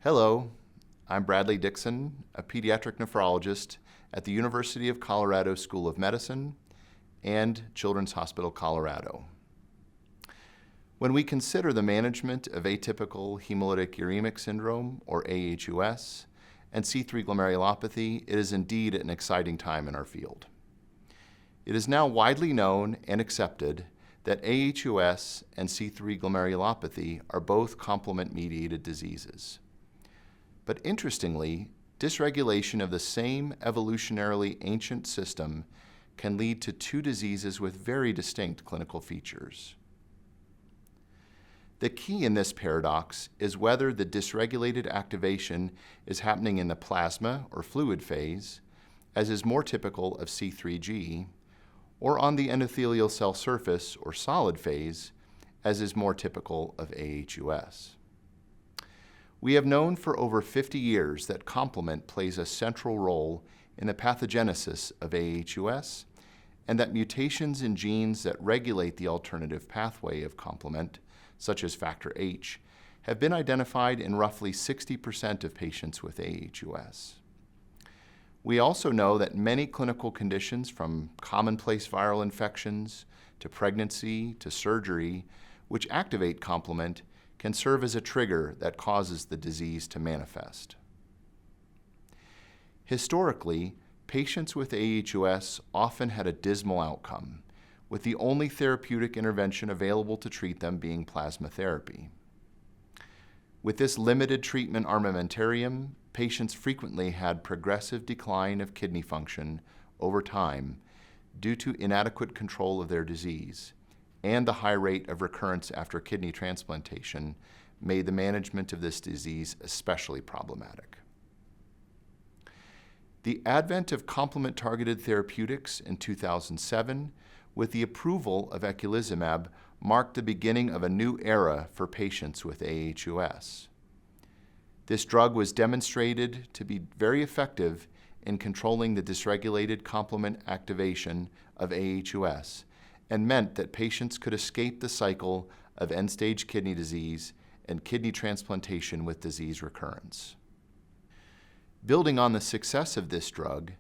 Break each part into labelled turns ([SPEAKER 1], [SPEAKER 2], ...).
[SPEAKER 1] Hello, I'm Bradley Dixon, a pediatric nephrologist at the University of Colorado School of Medicine and Children's Hospital Colorado. When we consider the management of atypical hemolytic uremic syndrome, or aHUS, and C3 glomerulopathy, it is indeed an exciting time in our field. It is now widely known and accepted that aHUS and C3 glomerulopathy are both complement-mediated diseases. But interestingly, dysregulation of the same evolutionarily ancient system can lead to two diseases with very distinct clinical features. The key in this paradox is whether the dysregulated activation is happening in the plasma or fluid phase, as is more typical of C3G, or on the endothelial cell surface or solid phase, as is more typical of aHUS. We have known for over 50 years that complement plays a central role in the pathogenesis of aHUS, and that mutations in genes that regulate the alternative pathway of complement, such as factor H, have been identified in roughly 60% of patients with aHUS. We also know that many clinical conditions, from commonplace viral infections to pregnancy to surgery, which activate complement, can serve as a trigger that causes the disease to manifest. Historically, patients with aHUS often had a dismal outcome, with the only therapeutic intervention available to treat them being plasma therapy. With this limited treatment armamentarium, patients frequently had progressive decline of kidney function over time due to inadequate control of their disease, and the high rate of recurrence after kidney transplantation made the management of this disease especially problematic. The advent of complement-targeted therapeutics in 2007, with the approval of eculizumab, marked the beginning of a new era for patients with aHUS. This drug was demonstrated to be very effective in controlling the dysregulated complement activation of aHUS, and meant that patients could escape the cycle of end-stage kidney disease and kidney transplantation with disease recurrence. Building on the success of this drug,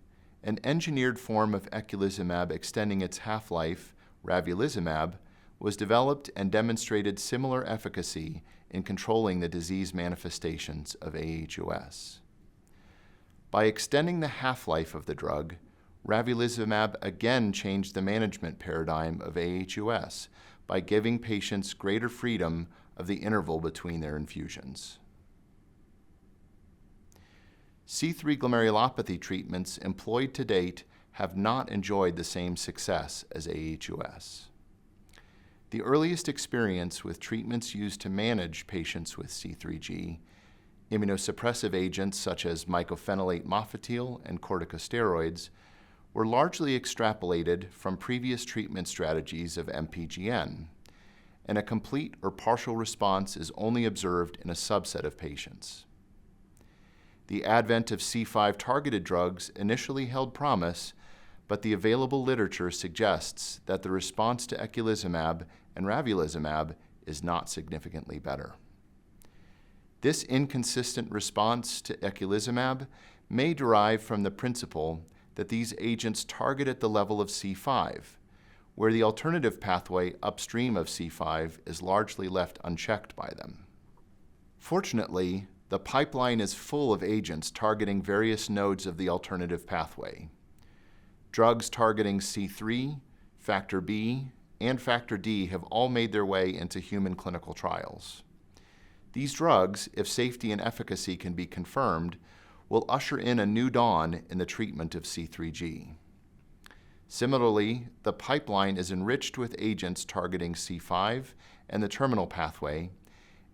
[SPEAKER 1] an engineered form of eculizumab extending its half-life, ravulizumab, was developed and demonstrated similar efficacy in controlling the disease manifestations of aHUS. By extending the half-life of the drug, ravulizumab again changed the management paradigm of aHUS by giving patients greater freedom of the interval between their infusions. C3 glomerulopathy treatments employed to date have not enjoyed the same success as aHUS. The earliest experience with treatments used to manage patients with C3G, immunosuppressive agents such as mycophenolate mofetil and corticosteroids, were largely extrapolated from previous treatment strategies of MPGN, and a complete or partial response is only observed in a subset of patients. The advent of C5-targeted drugs initially held promise, but the available literature suggests that the response to eculizumab and ravulizumab is not significantly better. This inconsistent response to eculizumab may derive from the principle that these agents target at the level of C5, where the alternative pathway upstream of C5 is largely left unchecked by them. Fortunately, the pipeline is full of agents targeting various nodes of the alternative pathway. Drugs targeting C3, factor B, and factor D have all made their way into human clinical trials. These drugs, if safety and efficacy can be confirmed, will usher in a new dawn in the treatment of C3G. Similarly, the pipeline is enriched with agents targeting C5 and the terminal pathway,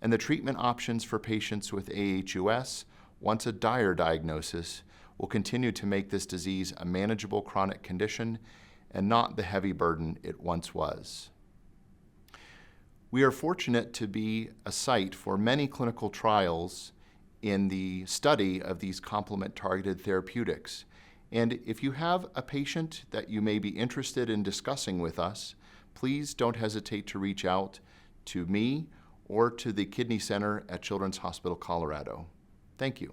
[SPEAKER 1] and the treatment options for patients with aHUS, once a dire diagnosis, will continue to make this disease a manageable chronic condition and not the heavy burden it once was. We are fortunate to be a site for many clinical trials in the study of these complement-targeted therapeutics. And if you have a patient that you may be interested in discussing with us, please don't hesitate to reach out to me or to the Kidney Center at Children's Hospital Colorado. Thank you.